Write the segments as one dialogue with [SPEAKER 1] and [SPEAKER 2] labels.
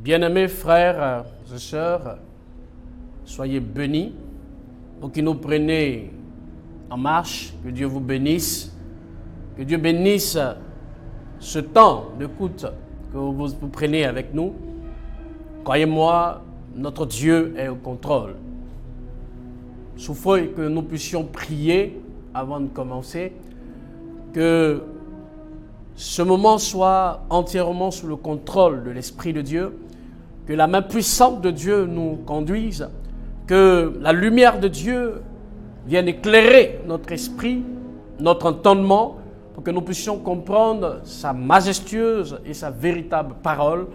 [SPEAKER 1] Bien-aimés frères et sœurs, soyez bénis. Vous qui nous prenez en marche, que Dieu vous bénisse. Que Dieu bénisse ce temps d'écoute que vous prenez avec nous. Croyez-moi, notre Dieu est au contrôle. Souffrez que nous puissions prier avant de commencer, que ce moment soit entièrement sous le contrôle de l'Esprit de Dieu, que la main puissante de Dieu nous conduise, que la lumière de Dieu vienne éclairer notre esprit, notre entendement, pour que nous puissions comprendre sa majestueuse et sa véritable parole,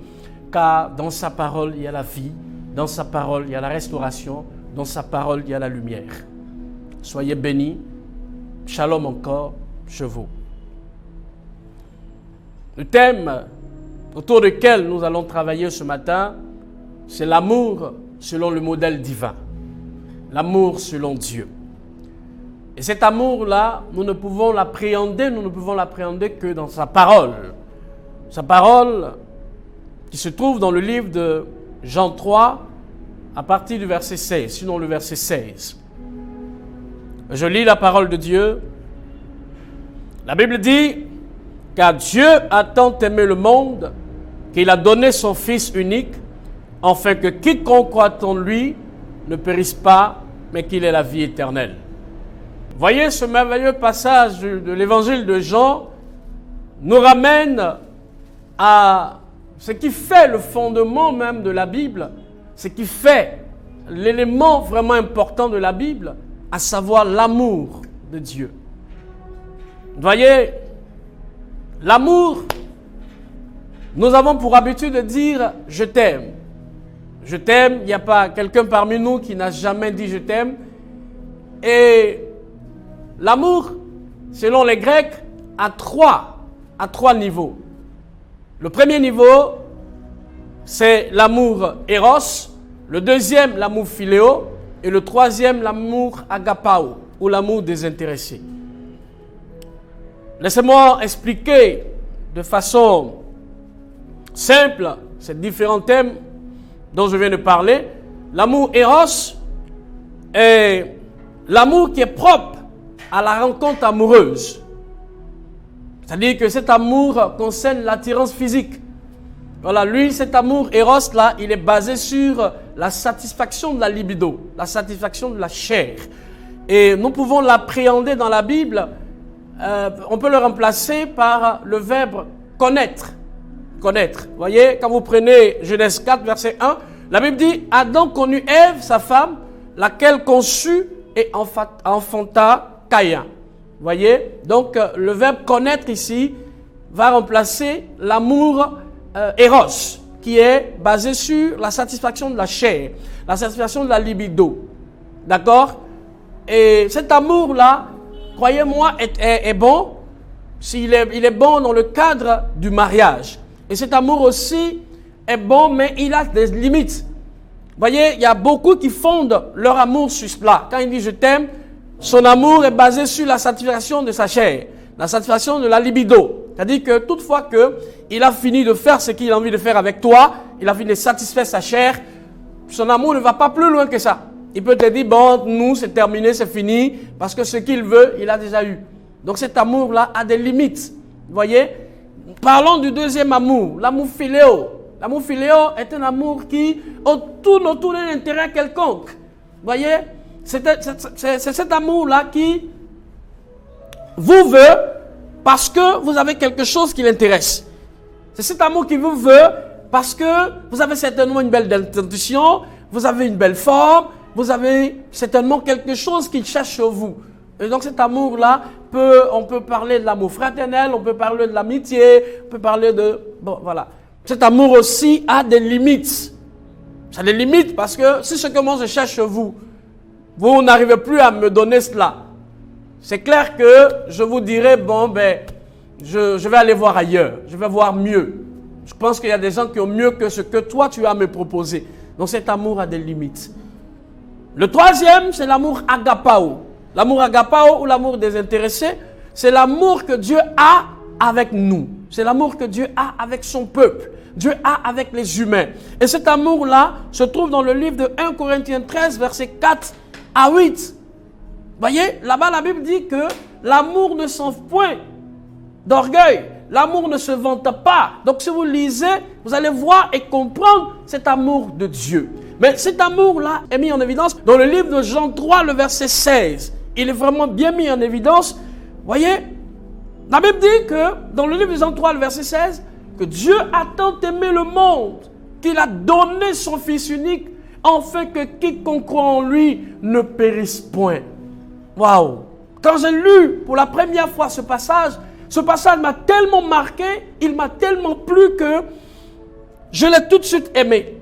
[SPEAKER 1] car dans sa parole il y a la vie, dans sa parole il y a la restauration, dans sa parole il y a la lumière. Soyez bénis, shalom encore chez vous. Le thème autour duquel nous allons travailler ce matin, c'est l'amour selon le modèle divin. L'amour selon Dieu. Et cet amour-là, nous ne pouvons l'appréhender que dans sa parole. Sa parole qui se trouve dans le livre de Jean 3, à partir du verset 16, sinon le verset 16. Je lis la parole de Dieu. La Bible dit, « Car Dieu a tant aimé le monde qu'il a donné son Fils unique, afin que quiconque croit en lui ne périsse pas, mais qu'il ait la vie éternelle. » Voyez, ce merveilleux passage de l'évangile de Jean nous ramène à ce qui fait le fondement même de la Bible, ce qui fait l'élément vraiment important de la Bible, à savoir l'amour de Dieu. Voyez, l'amour, nous avons pour habitude de dire « je t'aime ». Je t'aime, il n'y a pas quelqu'un parmi nous qui n'a jamais dit « je t'aime ». Et l'amour, selon les Grecs, a trois niveaux. Le premier niveau, c'est l'amour éros. Le deuxième, l'amour philéo. Et le troisième, l'amour agapao, ou l'amour désintéressé. Laissez-moi expliquer de façon simple ces différents thèmes dont je viens de parler. L'amour éros est l'amour qui est propre à la rencontre amoureuse. C'est-à-dire que cet amour concerne l'attirance physique. Voilà, lui, cet amour éros-là, il est basé sur la satisfaction de la libido, la satisfaction de la chair. Et nous pouvons l'appréhender dans la Bible, on peut le remplacer par le verbe connaître. Connaître. Vous voyez, quand vous prenez Genèse 4, verset 1, la Bible dit « Adam connut Ève, sa femme, laquelle conçut et enfanta Caïn. » Vous voyez, donc le verbe connaître ici va remplacer l'amour éros, qui est basé sur la satisfaction de la chair, la satisfaction de la libido. D'accord? Et cet amour-là, croyez-moi, est bon, il est bon dans le cadre du mariage. Et cet amour aussi est bon, mais il a des limites. Vous voyez, il y a beaucoup qui fondent leur amour sur cela. Quand il dit « je t'aime », son amour est basé sur la satisfaction de sa chair, la satisfaction de la libido. C'est-à-dire que toutefois qu'il a fini de faire ce qu'il a envie de faire avec toi, il a fini de satisfaire sa chair, son amour ne va pas plus loin que ça. Il peut te dire, bon, nous, c'est terminé, c'est fini, parce que ce qu'il veut, il a déjà eu. Donc cet amour-là a des limites. Vous voyez? Parlons du deuxième amour, l'amour philéo. L'amour philéo est un amour qui tourne autour d'un intérêt quelconque. Vous voyez? C'est cet amour-là qui vous veut parce que vous avez quelque chose qui l'intéresse. C'est cet amour qui vous veut parce que vous avez certainement une belle dentition, vous avez une belle forme, vous avez certainement quelque chose qu'il cherche chez vous. Et donc cet amour-là, on peut parler de l'amour fraternel, on peut parler de l'amitié, on peut parler de... Bon, voilà. Cet amour aussi a des limites. Ça a des limites parce que si ce que moi je cherche chez vous, vous n'arrivez plus à me donner cela. C'est clair que je vous dirai, bon, ben, je vais aller voir ailleurs, je vais voir mieux. Je pense qu'il y a des gens qui ont mieux que ce que toi tu as à me proposer. Donc cet amour a des limites. Le troisième, c'est l'amour agapao. L'amour agapao ou l'amour désintéressé, c'est l'amour que Dieu a avec nous. C'est l'amour que Dieu a avec son peuple. Dieu a avec les humains. Et cet amour-là se trouve dans le livre de 1 Corinthiens 13, versets 4 à 8. Voyez, là-bas, la Bible dit que l'amour ne s'enfle point d'orgueil. L'amour ne se vante pas. Donc, si vous lisez, vous allez voir et comprendre cet amour de Dieu. Mais cet amour-là est mis en évidence dans le livre de Jean 3, le verset 16. Il est vraiment bien mis en évidence. Voyez, la Bible dit que, dans le livre de Jean 3, le verset 16, que Dieu a tant aimé le monde qu'il a donné son Fils unique, afin que quiconque croit en lui ne périsse point. Waouh! Quand j'ai lu pour la première fois ce passage m'a tellement marqué, il m'a tellement plu que je l'ai tout de suite aimé.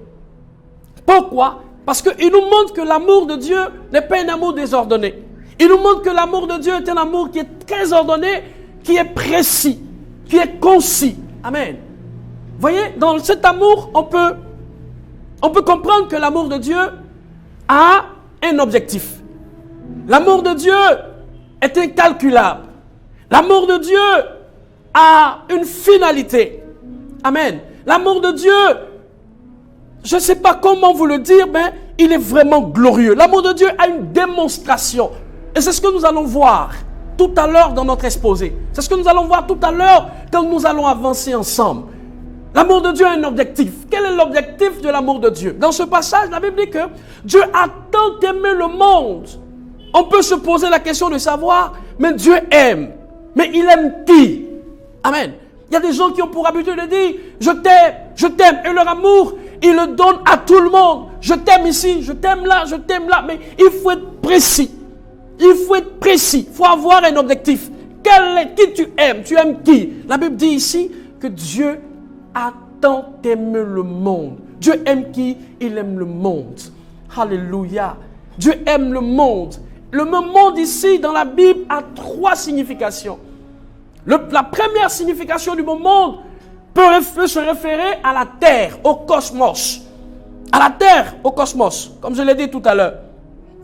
[SPEAKER 1] Pourquoi? Parce qu'il nous montre que l'amour de Dieu n'est pas un amour désordonné. Il nous montre que l'amour de Dieu est un amour qui est très ordonné, qui est précis, qui est concis. Amen. Voyez, dans cet amour, on peut comprendre que l'amour de Dieu a un objectif. L'amour de Dieu est incalculable. L'amour de Dieu a une finalité. Amen. L'amour de Dieu, je ne sais pas comment vous le dire, mais il est vraiment glorieux. L'amour de Dieu a une démonstration. Et c'est ce que nous allons voir tout à l'heure dans notre exposé. C'est ce que nous allons voir tout à l'heure quand nous allons avancer ensemble. L'amour de Dieu a un objectif. Quel est l'objectif de l'amour de Dieu? Dans ce passage, la Bible dit que Dieu a tant aimé le monde. On peut se poser la question de savoir, mais Dieu aime. Mais il aime qui? Amen. Il y a des gens qui ont pour habitude de dire, je t'aime. Et leur amour, ils le donnent à tout le monde. Je t'aime ici, je t'aime là. Mais il faut être précis. Il faut être précis. Il faut avoir un objectif. Qui tu aimes? Tu aimes qui? La Bible dit ici que Dieu a tant aimé le monde. Dieu aime qui? Il aime le monde. Alléluia. Dieu aime le monde. Le monde ici dans la Bible a 3 significations. La première signification du mot monde peut se référer à la terre, au cosmos. À la terre, au cosmos, comme je l'ai dit tout à l'heure.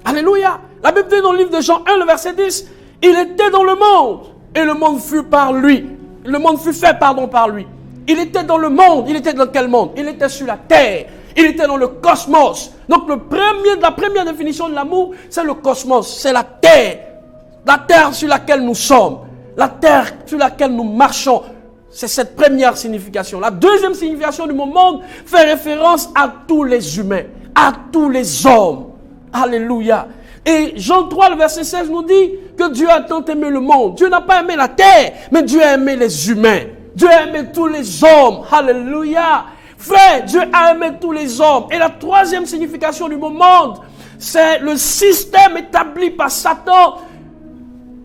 [SPEAKER 1] Alléluia. La Bible dit dans le livre de Jean 1, le verset 10, il était dans le monde et le monde fut par lui. Le monde fut fait, par lui. Il était dans le monde. Il était dans quel monde? Il était sur la terre. Il était dans le cosmos. Donc la première définition de l'amour, c'est le cosmos, c'est la terre sur laquelle nous sommes, la terre sur laquelle nous marchons. C'est cette première signification. La deuxième signification du mot monde fait référence à tous les humains, à tous les hommes. Alléluia. Et Jean 3, le verset 16 nous dit que Dieu a tant aimé le monde. Dieu n'a pas aimé la terre, mais Dieu a aimé les humains. Dieu a aimé tous les hommes. Alléluia. Frère, Dieu a aimé tous les hommes. Et la troisième signification du mot monde, c'est le système établi par Satan.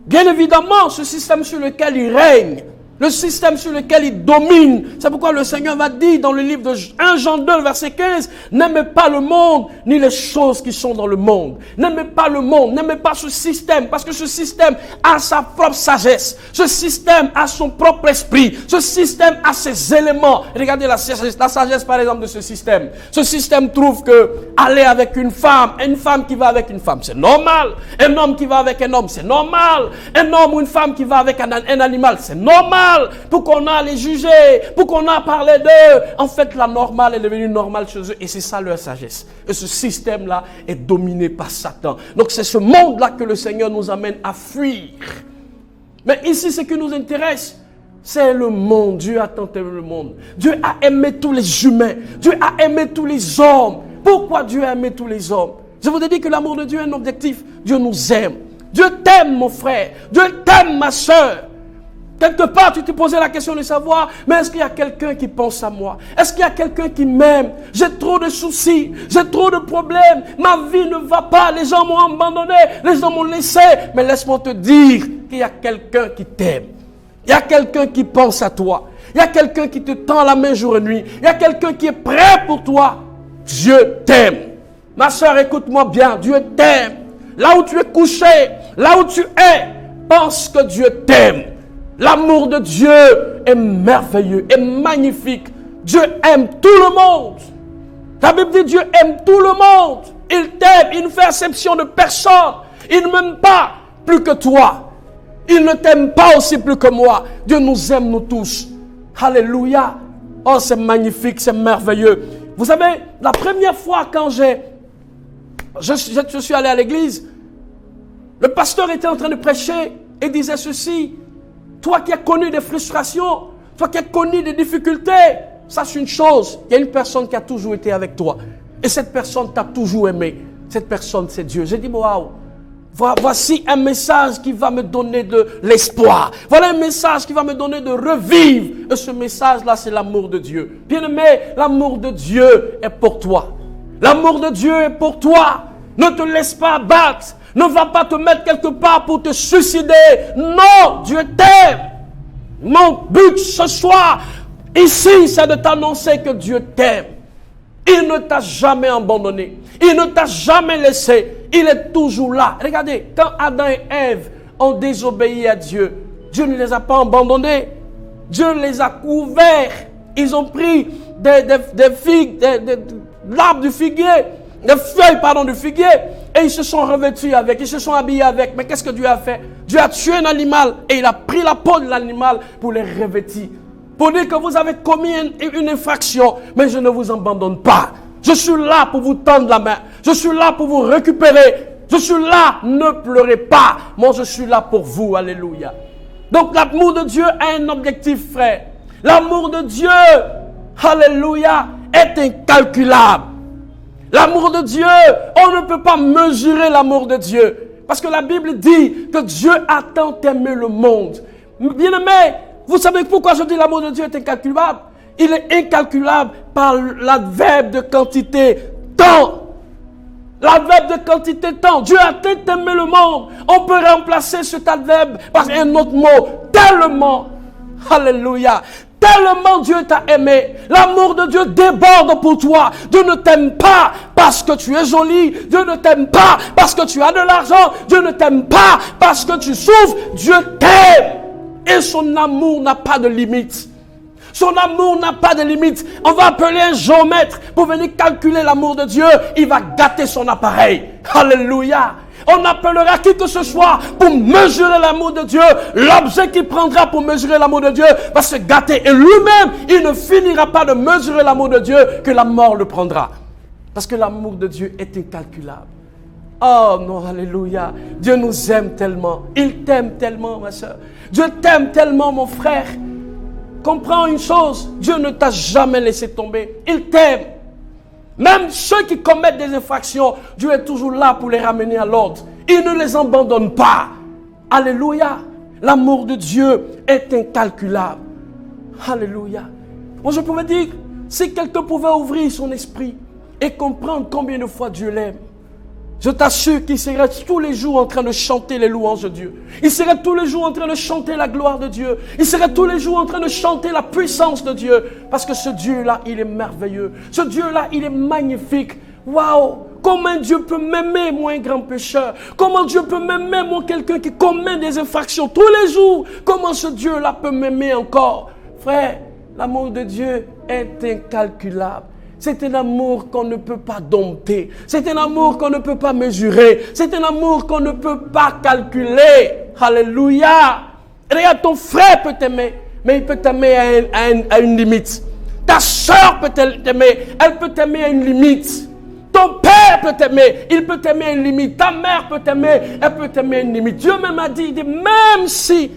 [SPEAKER 1] Bien évidemment, ce système sur lequel il règne. Le système sur lequel il domine. C'est pourquoi le Seigneur va dire dans le livre de 1 Jean 2, verset 15, n'aimez pas le monde, ni les choses qui sont dans le monde. N'aimez pas le monde, n'aimez pas ce système, parce que ce système a sa propre sagesse. Ce système a son propre esprit. Ce système a ses éléments. Regardez la sagesse par exemple de ce système. Ce système trouve que aller avec une femme qui va avec une femme, c'est normal. Un homme qui va avec un homme, c'est normal. Un homme ou une femme qui va avec un animal, c'est normal. Pour qu'on a les juger, pour qu'on a parlé d'eux. En fait, la normale est devenue normale chez eux et c'est ça leur sagesse. Et ce système-là est dominé par Satan. Donc c'est ce monde-là que le Seigneur nous amène à fuir. Mais ici, ce qui nous intéresse, c'est le monde. Dieu a tant aimé le monde. Dieu a aimé tous les humains. Dieu a aimé tous les hommes. Pourquoi Dieu a aimé tous les hommes? Je vous ai dit que l'amour de Dieu est un objectif. Dieu nous aime. Dieu t'aime, mon frère. Dieu t'aime, ma soeur. Quelque part, tu t'es posé la question de savoir, mais est-ce qu'il y a quelqu'un qui pense à moi? Est-ce qu'il y a quelqu'un qui m'aime? J'ai trop de soucis, j'ai trop de problèmes, ma vie ne va pas, les gens m'ont abandonné, les gens m'ont laissé. Mais laisse-moi te dire qu'il y a quelqu'un qui t'aime. Il y a quelqu'un qui pense à toi. Il y a quelqu'un qui te tend la main jour et nuit. Il y a quelqu'un qui est prêt pour toi. Dieu t'aime. Ma soeur, écoute-moi bien, Dieu t'aime. Là où tu es couché, là où tu es, pense que Dieu t'aime. L'amour de Dieu est merveilleux, est magnifique. Dieu aime tout le monde. La Bible dit Dieu aime tout le monde. Il t'aime, il ne fait exception de personne. Il ne m'aime pas plus que toi. Il ne t'aime pas aussi plus que moi. Dieu nous aime, nous tous. Alléluia. Oh, c'est magnifique, c'est merveilleux. Vous savez, la première fois quand je suis allé à l'église, le pasteur était en train de prêcher et disait ceci. Toi qui as connu des frustrations, toi qui as connu des difficultés, sache une chose, il y a une personne qui a toujours été avec toi. Et cette personne t'a toujours aimé. Cette personne, c'est Dieu. J'ai dit, waouh, voici un message qui va me donner de l'espoir. Voilà un message qui va me donner de revivre. Et ce message-là, c'est l'amour de Dieu. Bien-aimé, l'amour de Dieu est pour toi. L'amour de Dieu est pour toi. Ne te laisse pas abattre. Ne va pas te mettre quelque part pour te suicider. Non, Dieu t'aime. Mon but ce soir, ici, c'est de t'annoncer que Dieu t'aime. Il ne t'a jamais abandonné. Il ne t'a jamais laissé. Il est toujours là. Regardez, quand Adam et Ève ont désobéi à Dieu, Dieu ne les a pas abandonnés. Dieu les a couverts. Ils ont pris des figues, l'arbre du figuier, des feuilles, du figuier, et ils se sont revêtus avec, ils se sont habillés avec. Mais qu'est-ce que Dieu a fait? Dieu a tué un animal et il a pris la peau de l'animal pour les revêtir. Pour dire que vous avez commis une infraction, mais je ne vous abandonne pas. Je suis là pour vous tendre la main. Je suis là pour vous récupérer. Je suis là, ne pleurez pas. Moi, je suis là pour vous. Alléluia. Donc, l'amour de Dieu a un objectif, frère. L'amour de Dieu, alléluia, est incalculable. L'amour de Dieu, on ne peut pas mesurer l'amour de Dieu. Parce que la Bible dit que Dieu a tant aimé le monde. Bien-aimé, vous savez pourquoi je dis l'amour de Dieu est incalculable? Il est incalculable par l'adverbe de quantité temps. L'adverbe de quantité temps. Dieu a tant aimé le monde. On peut remplacer cet adverbe par un autre mot. Tellement. Alléluia. Tellement Dieu t'a aimé. L'amour de Dieu déborde pour toi. Dieu ne t'aime pas parce que tu es joli. Dieu ne t'aime pas parce que tu as de l'argent. Dieu ne t'aime pas parce que tu souffres. Dieu t'aime. Et son amour n'a pas de limite. Son amour n'a pas de limite. On va appeler un géomètre pour venir calculer l'amour de Dieu. Il va gâter son appareil. Alléluia. On appellera qui que ce soit pour mesurer l'amour de Dieu. L'objet qu'il prendra pour mesurer l'amour de Dieu va se gâter. Et lui-même, il ne finira pas de mesurer l'amour de Dieu que la mort le prendra. Parce que l'amour de Dieu est incalculable. Oh non, alléluia. Dieu nous aime tellement. Il t'aime tellement, ma soeur. Dieu t'aime tellement, mon frère. Comprends une chose, Dieu ne t'a jamais laissé tomber. Il t'aime. Même ceux qui commettent des infractions, Dieu est toujours là pour les ramener à l'ordre. Il ne les abandonne pas. Alléluia. L'amour de Dieu est incalculable. Alléluia. Moi, je pouvais dire, si quelqu'un pouvait ouvrir son esprit et comprendre combien de fois Dieu l'aime, je t'assure qu'il serait tous les jours en train de chanter les louanges de Dieu. Il serait tous les jours en train de chanter la gloire de Dieu. Il serait tous les jours en train de chanter la puissance de Dieu. Parce que ce Dieu-là, il est merveilleux. Ce Dieu-là, il est magnifique. Waouh! Comment Dieu peut m'aimer, moi, un grand pécheur? Comment Dieu peut m'aimer, moi, quelqu'un qui commet des infractions tous les jours? Comment ce Dieu-là peut m'aimer encore? Frère, l'amour de Dieu est incalculable. C'est un amour qu'on ne peut pas dompter. C'est un amour qu'on ne peut pas mesurer. C'est un amour qu'on ne peut pas calculer. Alléluia. Regarde, ton frère peut t'aimer, mais il peut t'aimer à une limite. Ta soeur peut t'aimer, elle peut t'aimer à une limite. Ton père peut t'aimer, il peut t'aimer à une limite. Ta mère peut t'aimer, elle peut t'aimer à une limite. Dieu même a dit, même si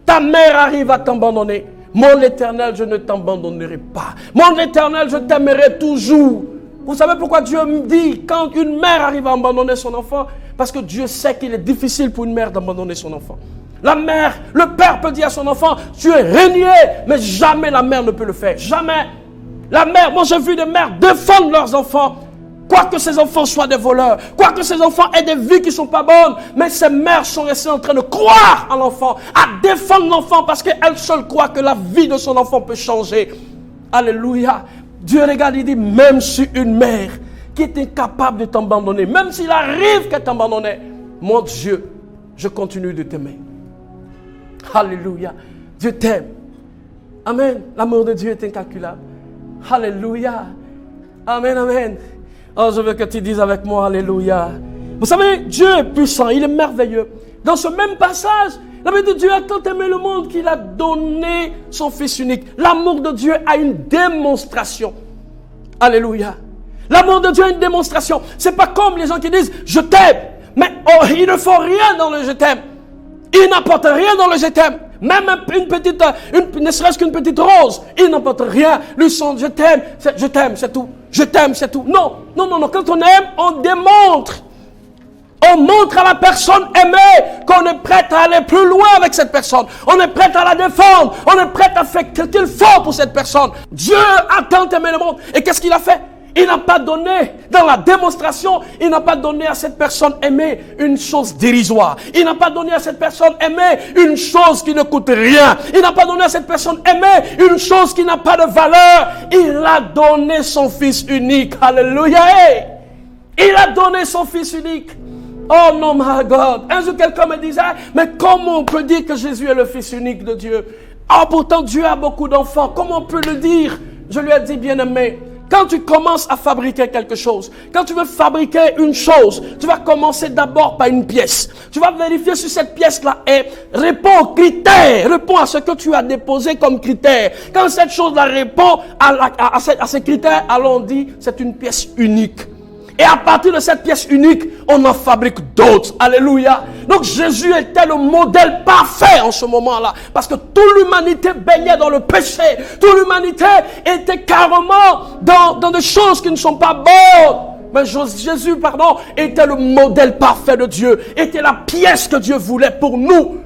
[SPEAKER 1] ta mère arrive à t'abandonner, mon Éternel, je ne t'abandonnerai pas. Mon Éternel, je t'aimerai toujours. Vous savez pourquoi Dieu me dit quand une mère arrive à abandonner son enfant? Parce que Dieu sait qu'il est difficile pour une mère d'abandonner son enfant. La mère, le père peut dire à son enfant, tu es régné, mais jamais la mère ne peut le faire. Jamais. La mère, moi j'ai vu des mères défendre leurs enfants. Quoique ces enfants soient des voleurs, quoique ces enfants aient des vies qui ne sont pas bonnes, mais ces mères sont restées en train de croire en l'enfant, à défendre l'enfant parce qu'elles seules croient que la vie de son enfant peut changer. Alléluia. Dieu regarde, il dit, même si une mère qui est incapable de t'abandonner, même s'il arrive qu'elle t'abandonne, mon Dieu, je continue de t'aimer. Alléluia. Dieu t'aime. Amen. L'amour de Dieu est incalculable. Alléluia. Amen, amen. Oh, je veux que tu dises avec moi, alléluia. Vous savez, Dieu est puissant, il est merveilleux. Dans ce même passage, la Bible de Dieu a tant aimé le monde qu'il a donné son Fils unique. L'amour de Dieu a une démonstration. Alléluia. L'amour de Dieu a une démonstration. C'est pas comme les gens qui disent « je t'aime ». Mais il ne faut rien dans le « je t'aime ». Il n'apporte rien dans le « je t'aime ». Même ne serait-ce qu'une petite rose, il n'apporte rien. Lui son « je t'aime », c'est tout. Je t'aime, c'est tout. Non. Quand on aime, on démontre. On montre à la personne aimée qu'on est prêt à aller plus loin avec cette personne. On est prêt à la défendre. On est prêt à faire ce qu'il faut pour cette personne. Dieu a tant aimé le monde. Et qu'est-ce qu'il a fait? Il n'a pas donné, dans la démonstration, il n'a pas donné à cette personne aimée une chose dérisoire. Il n'a pas donné à cette personne aimée une chose qui ne coûte rien. Il n'a pas donné à cette personne aimée une chose qui n'a pas de valeur. Il a donné son Fils unique. Alléluia. Il a donné son Fils unique. Oh non, my God. Un jour, quelqu'un me disait, mais comment on peut dire que Jésus est le Fils unique de Dieu? Oh, pourtant, Dieu a beaucoup d'enfants. Comment on peut le dire? Je lui ai dit, bien-aimé, quand tu commences à fabriquer quelque chose, quand tu veux fabriquer une chose, tu vas commencer d'abord par une pièce. Tu vas vérifier si cette pièce-là répond aux critères, répond à ce que tu as déposé comme critère. Quand cette chose-là répond à ces critères, alors on dit, c'est une pièce unique. Et à partir de cette pièce unique, on en fabrique d'autres. Alléluia. Donc Jésus était le modèle parfait en ce moment-là. Parce que toute l'humanité baignait dans le péché. Toute l'humanité était carrément dans des choses qui ne sont pas bonnes. Mais Jésus, était le modèle parfait de Dieu. Était la pièce que Dieu voulait pour nous.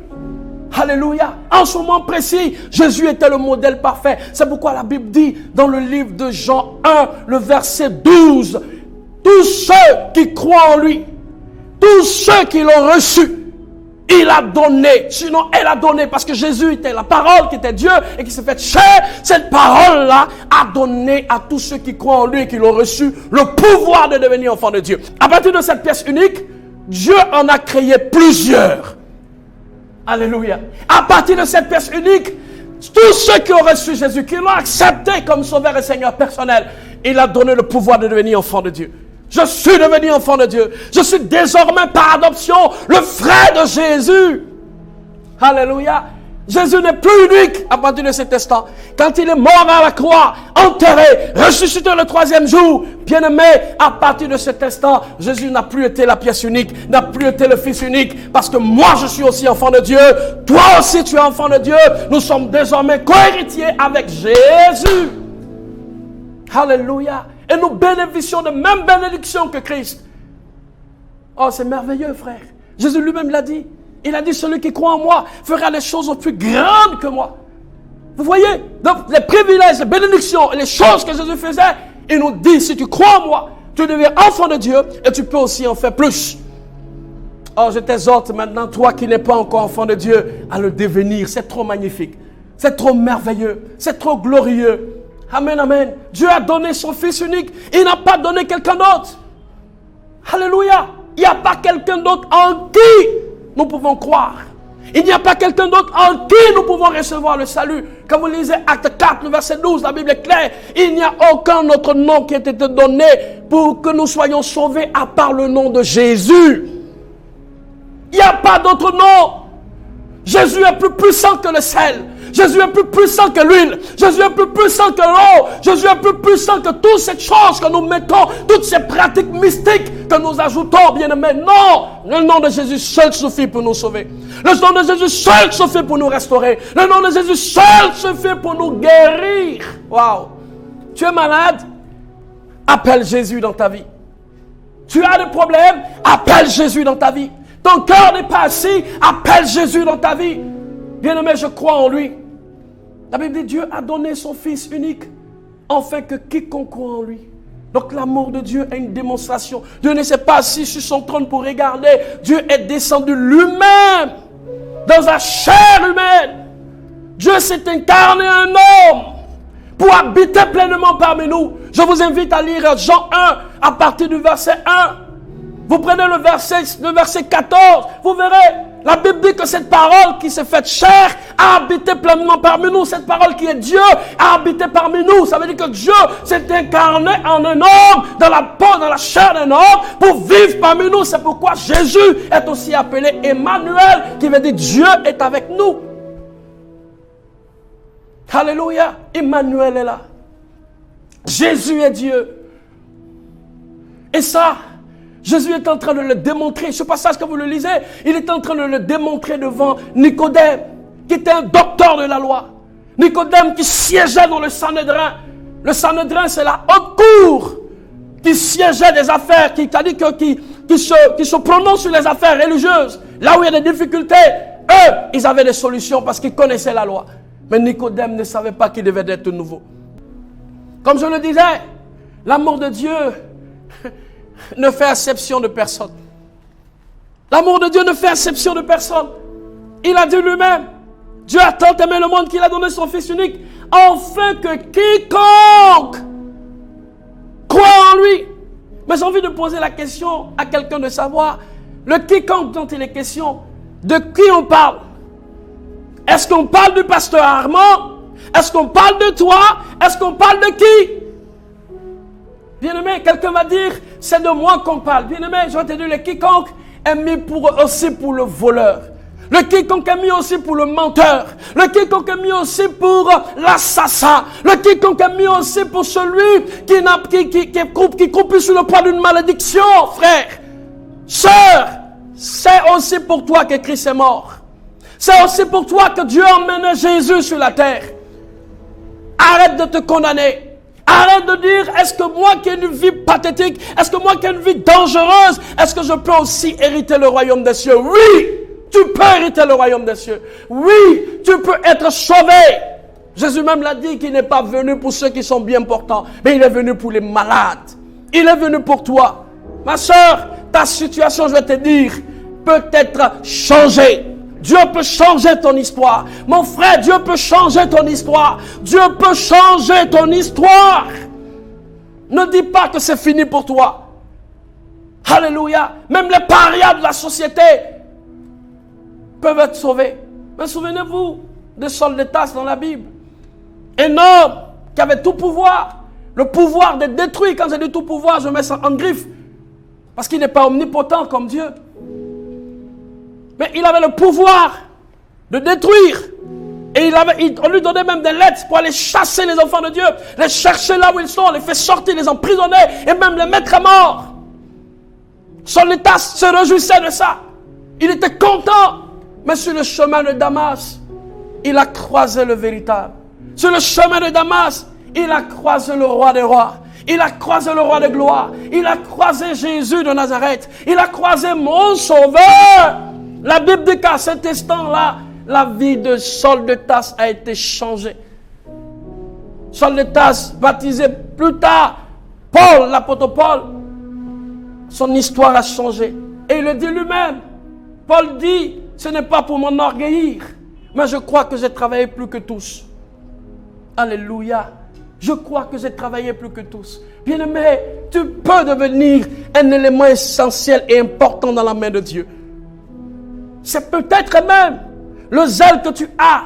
[SPEAKER 1] Alléluia. En ce moment précis, Jésus était le modèle parfait. C'est pourquoi la Bible dit dans le livre de Jean 1, le verset 12... Tous ceux qui croient en lui, tous ceux qui l'ont reçu, il a donné. Sinon, elle a donné parce que Jésus était la parole qui était Dieu et qui s'est fait chair. Cette parole-là a donné à tous ceux qui croient en lui et qui l'ont reçu le pouvoir de devenir enfants de Dieu. À partir de cette pièce unique, Dieu en a créé plusieurs. Alléluia. À partir de cette pièce unique, tous ceux qui ont reçu Jésus, qui l'ont accepté comme sauveur et Seigneur personnel, il a donné le pouvoir de devenir enfant de Dieu. Je suis devenu enfant de Dieu. Je suis désormais par adoption le frère de Jésus. Alléluia. Jésus n'est plus unique à partir de cet instant. Quand il est mort à la croix, enterré, ressuscité le 3e jour, bien-aimé, à partir de cet instant, Jésus n'a plus été la pièce unique, n'a plus été le Fils unique, parce que moi je suis aussi enfant de Dieu, toi aussi tu es enfant de Dieu, nous sommes désormais co-héritiers avec Jésus. Alléluia. Et nous bénéficions de même bénédiction que Christ. Oh, c'est merveilleux, frère. Jésus lui-même l'a dit. Il a dit, celui qui croit en moi fera les choses aux plus grandes que moi. Vous voyez? Donc, les privilèges, les bénédictions, les choses que Jésus faisait, il nous dit, si tu crois en moi, tu deviens enfant de Dieu et tu peux aussi en faire plus. Oh, je t'exhorte maintenant, toi qui n'es pas encore enfant de Dieu, à le devenir. C'est trop magnifique. C'est trop merveilleux. C'est trop glorieux. Amen, amen. Dieu a donné son Fils unique. Il n'a pas donné quelqu'un d'autre. Alléluia. Il n'y a pas quelqu'un d'autre en qui nous pouvons croire. Il n'y a pas quelqu'un d'autre en qui nous pouvons recevoir le salut. Quand vous lisez Acte 4, le verset 12, la Bible est claire. Il n'y a aucun autre nom qui ait été donné pour que nous soyons sauvés à part le nom de Jésus. Il n'y a pas d'autre nom. Jésus est plus puissant que le sel. Jésus est plus puissant que l'huile. Jésus est plus puissant que l'eau. Jésus est plus puissant que toutes ces choses que nous mettons, toutes ces pratiques mystiques que nous ajoutons, bien-aimés. Non, le nom de Jésus seul suffit pour nous sauver. Le nom de Jésus seul suffit pour nous restaurer. Le nom de Jésus seul suffit pour nous guérir. Waouh! Tu es malade? Appelle Jésus dans ta vie. Tu as des problèmes? Appelle Jésus dans ta vie. Ton cœur n'est pas assis? Appelle Jésus dans ta vie. Bien-aimé, je crois en lui. La Bible dit, Dieu a donné son Fils unique, afin que quiconque croit en lui. Donc l'amour de Dieu est une démonstration. Dieu ne s'est pas assis sur son trône pour regarder. Dieu est descendu lui-même, dans la chair humaine. Dieu s'est incarné un homme, pour habiter pleinement parmi nous. Je vous invite à lire Jean 1, à partir du verset 1. Vous prenez le verset 14, vous verrez. la Bible dit que cette parole qui s'est faite chair a habité pleinement parmi nous. Cette parole qui est Dieu a habité parmi nous. Ça veut dire que Dieu s'est incarné en un homme, dans la peau, dans la chair d'un homme, pour vivre parmi nous. C'est pourquoi Jésus est aussi appelé Emmanuel, qui veut dire Dieu est avec nous. Alléluia, Emmanuel est là. Jésus est Dieu. Et ça, Jésus est en train de le démontrer. Ce passage que vous le lisez, il est en train de le démontrer devant Nicodème, qui était un docteur de la loi. Nicodème qui siégeait dans le Sanhédrin. Le Sanhédrin, c'est la haute cour qui siégeait des affaires, qui se prononce sur les affaires religieuses. Là où il y a des difficultés, eux, ils avaient des solutions parce qu'ils connaissaient la loi. Mais Nicodème ne savait pas qu'il devait être nouveau. Comme je le disais, l'amour de Dieu ne fait exception de personne. L'amour de Dieu ne fait exception de personne. Il a dit lui-même, Dieu a tant aimé le monde qu'il a donné son Fils unique, afin que quiconque croit en lui. Mais j'ai envie de poser la question à quelqu'un de savoir, le quiconque dont il est question, de qui on parle? Est-ce qu'on parle du pasteur Armand? Est-ce qu'on parle de toi? Est-ce qu'on parle de qui? Bien-aimé, quelqu'un va dire, c'est de moi qu'on parle. Bien-aimé, je vais te dire, le quiconque est mis aussi pour le voleur. Le quiconque est mis aussi pour le menteur. Le quiconque est mis aussi pour l'assassin. Le quiconque est mis aussi pour celui qui croupit sur le poids d'une malédiction, frère. Sœur, c'est aussi pour toi que Christ est mort. C'est aussi pour toi que Dieu a emmené Jésus sur la terre. Arrête de te condamner. Arrête de dire, est-ce que moi qui ai une vie pathétique, est-ce que moi qui ai une vie dangereuse, est-ce que je peux aussi hériter le royaume des cieux? Oui, tu peux hériter le royaume des cieux. Oui, tu peux être sauvé. Jésus même l'a dit qu'il n'est pas venu pour ceux qui sont bien portants, mais il est venu pour les malades. Il est venu pour toi. Ma soeur, ta situation, je vais te dire, peut être changée. Dieu peut changer ton histoire. Mon frère, Dieu peut changer ton histoire. Dieu peut changer ton histoire. Ne dis pas que c'est fini pour toi. Alléluia. Même les parias de la société peuvent être sauvés. Mais souvenez-vous de Saul de Tarse dans la Bible. Un homme qui avait tout pouvoir. Le pouvoir de détruire. Quand j'ai dit tout pouvoir, je mets ça en griffe. Parce qu'il n'est pas omnipotent comme Dieu. Mais il avait le pouvoir de détruire. Et on lui donnait même des lettres pour aller chasser les enfants de Dieu. Les chercher là où ils sont, les faire sortir, les emprisonner et même les mettre à mort. Saul de Tarse se réjouissait de ça. Il était content. Mais sur le chemin de Damas, il a croisé le véritable. Sur le chemin de Damas, il a croisé le roi des rois. Il a croisé le roi de gloire. Il a croisé Jésus de Nazareth. Il a croisé mon sauveur. La Bible dit qu'à cet instant-là, la vie de Saul de Tarse a été changée. Saul de Tarse, baptisé plus tard, Paul, l'apôtre Paul, son histoire a changé. Et il le dit lui-même. Paul dit, ce n'est pas pour m'enorgueillir, mais je crois que j'ai travaillé plus que tous. Alléluia. Je crois que j'ai travaillé plus que tous. Bien-aimé, tu peux devenir un élément essentiel et important dans la main de Dieu. C'est peut-être même le zèle que tu as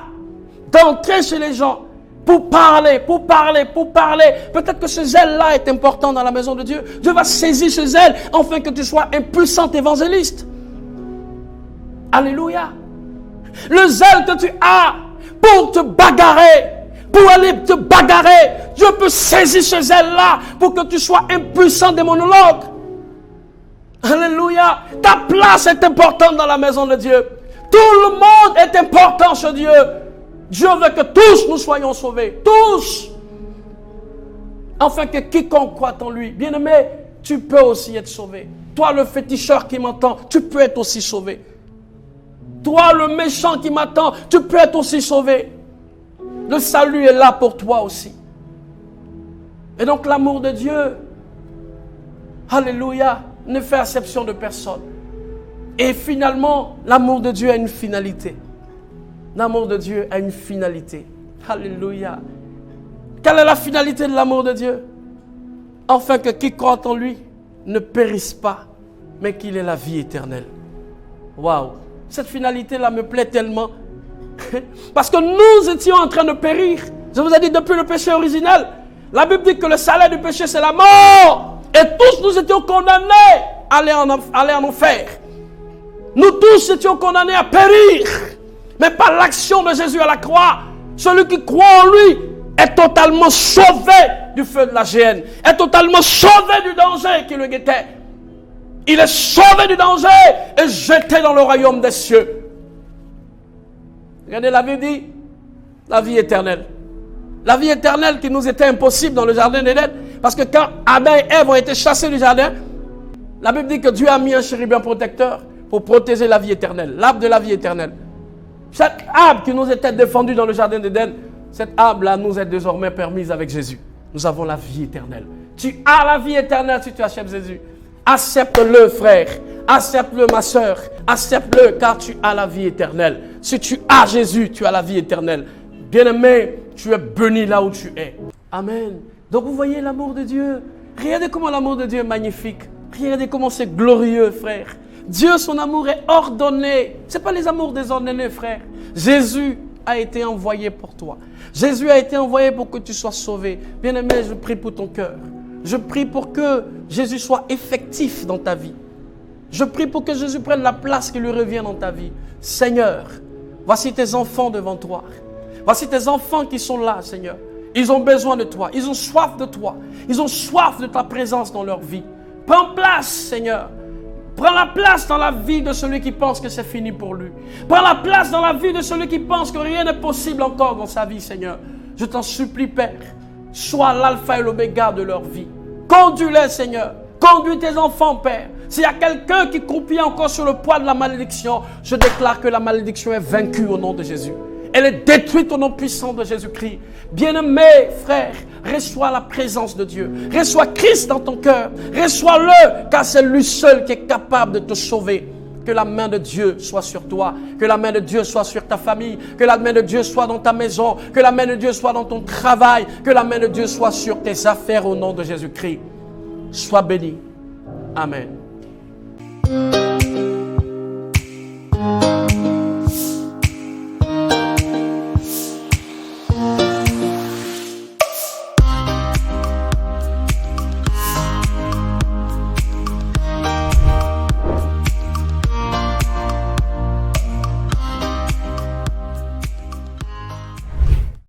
[SPEAKER 1] d'entrer chez les gens pour parler. Peut-être que ce zèle-là est important dans la maison de Dieu. Dieu va saisir ce zèle afin que tu sois un puissant évangéliste. Alléluia. Le zèle que tu as pour te bagarrer, pour aller te bagarrer, Dieu peut saisir ce zèle-là pour que tu sois un puissant démonologue. Alléluia. Ta place est importante dans la maison de Dieu. Tout le monde est important chez Dieu. Dieu veut que tous nous soyons sauvés. Tous. Afin que quiconque croit en lui. Bien-aimé, tu peux aussi être sauvé. Toi, le féticheur qui m'entend, tu peux être aussi sauvé. Toi, le méchant qui m'attend, tu peux être aussi sauvé. Le salut est là pour toi aussi. Et donc l'amour de Dieu, alléluia, ne fait exception de personne. Et finalement, l'amour de Dieu a une finalité. L'amour de Dieu a une finalité. Alléluia. Quelle est la finalité de l'amour de Dieu? Afin que qui croit en lui ne périsse pas, mais qu'il ait la vie éternelle. Waouh! Cette finalité-là me plaît tellement. Parce que nous étions en train de périr. Je vous ai dit depuis le péché originel. La Bible dit que le salaire du péché, c'est la mort. Et tous nous étions condamnés à aller en enfer. Nous tous étions condamnés à périr. Mais par l'action de Jésus à la croix, celui qui croit en lui est totalement sauvé du feu de la géhenne. Est totalement sauvé du danger qui le guettait. Il est sauvé du danger et jeté dans le royaume des cieux. Regardez, la Bible dit la vie éternelle. La vie éternelle qui nous était impossible dans le jardin d'Éden. Parce que quand Adam et Ève ont été chassés du jardin, la Bible dit que Dieu a mis un chérubin protecteur pour protéger la vie éternelle, l'arbre de la vie éternelle. Cette arbre qui nous était défendue dans le jardin d'Éden, cette arbre-là nous est désormais permise avec Jésus. Nous avons la vie éternelle. Tu as la vie éternelle si tu achètes Jésus. Accepte-le, frère. Accepte-le, ma soeur. Accepte-le, car tu as la vie éternelle. Si tu as Jésus, tu as la vie éternelle. Bien-aimé, tu es béni là où tu es. Amen. Donc vous voyez l'amour de Dieu. Regardez comment l'amour de Dieu est magnifique. Regardez comment c'est glorieux, frère. Dieu, son amour est ordonné. Ce n'est pas les amours désordonnés, frère. Jésus a été envoyé pour toi. Jésus a été envoyé pour que tu sois sauvé. Bien-aimé, je prie pour ton cœur. Je prie pour que Jésus soit effectif dans ta vie. Je prie pour que Jésus prenne la place qui lui revient dans ta vie. Seigneur, voici tes enfants devant toi. Voici tes enfants qui sont là, Seigneur. Ils ont besoin de toi. Ils ont soif de toi. Ils ont soif de ta présence dans leur vie. Prends place, Seigneur. Prends la place dans la vie de celui qui pense que c'est fini pour lui. Prends la place dans la vie de celui qui pense que rien n'est possible encore dans sa vie, Seigneur. Je t'en supplie, Père. Sois l'alpha et l'oméga de leur vie. Conduis-les, Seigneur. Conduis tes enfants, Père. S'il y a quelqu'un qui croupit encore sur le poids de la malédiction, je déclare que la malédiction est vaincue au nom de Jésus. Elle est détruite au nom puissant de Jésus-Christ. Bien-aimé, frère, reçois la présence de Dieu. Reçois Christ dans ton cœur. Reçois-le, car c'est lui seul qui est capable de te sauver. Que la main de Dieu soit sur toi. Que la main de Dieu soit sur ta famille. Que la main de Dieu soit dans ta maison. Que la main de Dieu soit dans ton travail. Que la main de Dieu soit sur tes affaires au nom de Jésus-Christ. Sois béni. Amen.